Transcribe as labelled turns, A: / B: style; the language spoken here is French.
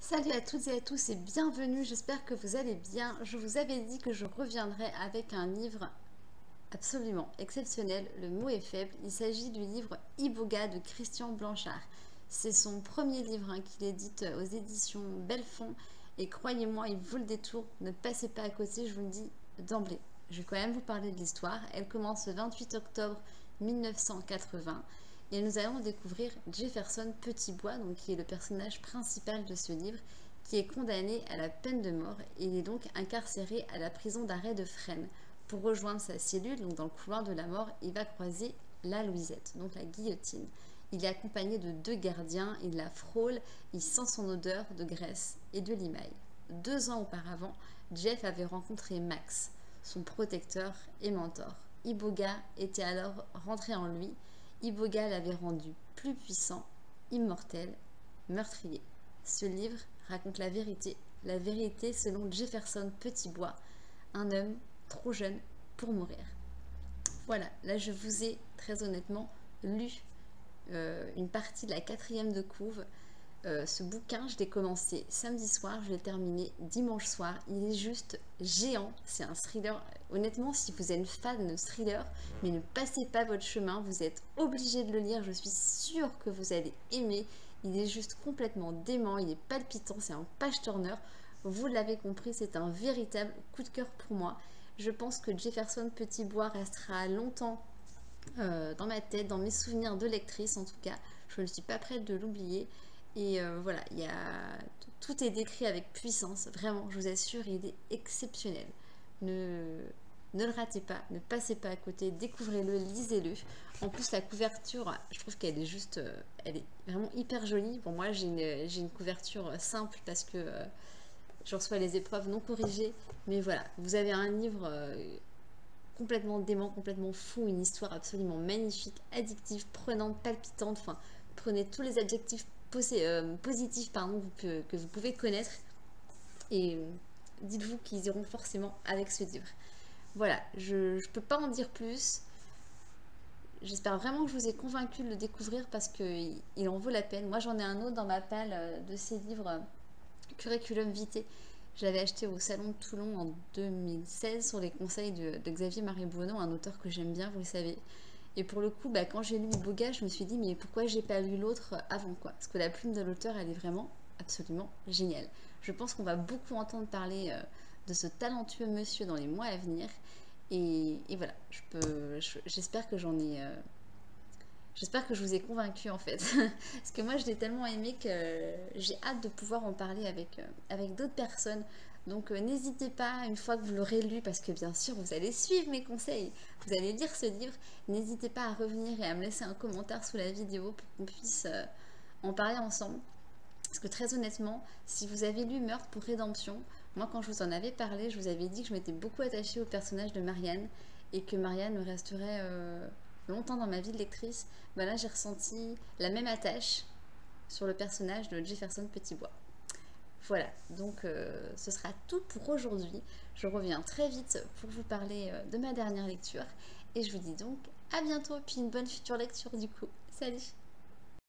A: Salut à toutes et à tous et bienvenue, j'espère que vous allez bien. Je vous avais dit que je reviendrai avec un livre absolument exceptionnel, le mot est faible. Il s'agit du livre Iboga de Christian Blanchard. C'est son premier livre qu'il édite aux éditions Belfond et croyez-moi, il vaut le détour, ne passez pas à côté, je vous le dis d'emblée. Je vais quand même vous parler de l'histoire. Elle commence le 28 octobre 1980 et nous allons découvrir Jefferson Petitbois, donc, qui est le personnage principal de ce livre, qui est condamné à la peine de mort et il est donc incarcéré à la prison d'arrêt de Fresnes. Pour rejoindre sa cellule, donc dans le couloir de la mort, il va croiser la Louisette, donc la guillotine. Il est accompagné de deux gardiens, il la frôle, il sent son odeur de graisse et de limaille. 2 ans auparavant, Jeff avait rencontré Max, son protecteur et mentor. Iboga était alors rentré en lui. Iboga l'avait rendu plus puissant, immortel, meurtrier. Ce livre raconte la vérité selon Jefferson Petitbois, un homme trop jeune pour mourir. Voilà, là je vous ai très honnêtement lu une partie de la 4e de couve. Ce bouquin, je l'ai commencé samedi soir, je l'ai terminé dimanche soir. Il est juste géant, c'est un thriller. Honnêtement, si vous êtes une fan de thriller, mais ne passez pas votre chemin, vous êtes obligé de le lire, je suis sûre que vous allez aimer. Il est juste complètement dément, il est palpitant, c'est un page-turner. Vous l'avez compris, c'est un véritable coup de cœur pour moi. Je pense que Jefferson Petitbois restera longtemps dans ma tête, dans mes souvenirs de lectrice en tout cas. Je ne suis pas prête de l'oublier. Et voilà, tout est décrit avec puissance, vraiment, je vous assure, il est exceptionnel. Ne, ne le ratez pas, ne passez pas à côté, découvrez-le, lisez-le. En plus, la couverture, je trouve qu'elle est juste, elle est vraiment hyper jolie. Pour moi, j'ai une couverture simple parce que je reçois les épreuves non corrigées. Mais voilà, vous avez un livre complètement dément, complètement fou, une histoire absolument magnifique, addictive, prenante, palpitante. Enfin, prenez tous les adjectifs positifs que vous pouvez connaître et dites-vous qu'ils iront forcément avec ce livre. Voilà, je ne peux pas en dire plus. J'espère vraiment que je vous ai convaincu de le découvrir parce qu'il en vaut la peine. Moi, j'en ai un autre dans ma palle de ces livres Curriculum Vitae. Je l'avais acheté au Salon de Toulon en 2016 sur les conseils de Xavier Marie-Bonneau, un auteur que j'aime bien, vous le savez. Et pour le coup, quand j'ai lu Iboga, je me suis dit, mais pourquoi j'ai pas lu l'autre avant quoi? Parce que la plume de l'auteur, elle est vraiment absolument géniale. Je pense qu'on va beaucoup entendre parler de ce talentueux monsieur dans les mois à venir. Et voilà, j'espère que j'en ai... j'espère que je vous ai convaincu en fait. Parce que moi je l'ai tellement aimé que j'ai hâte de pouvoir en parler avec d'autres personnes. Donc n'hésitez pas, une fois que vous l'aurez lu, parce que bien sûr vous allez suivre mes conseils, vous allez lire ce livre, n'hésitez pas à revenir et à me laisser un commentaire sous la vidéo pour qu'on puisse en parler ensemble. Parce que très honnêtement, si vous avez lu Meurtre pour Rédemption, moi quand je vous en avais parlé, je vous avais dit que je m'étais beaucoup attachée au personnage de Marianne et que Marianne me resterait longtemps dans ma vie de lectrice. Là j'ai ressenti la même attache sur le personnage de Jefferson Petitbois. Voilà, donc ce sera tout pour aujourd'hui. Je reviens très vite pour vous parler de ma dernière lecture et je vous dis donc à bientôt, puis une bonne future lecture du coup. Salut!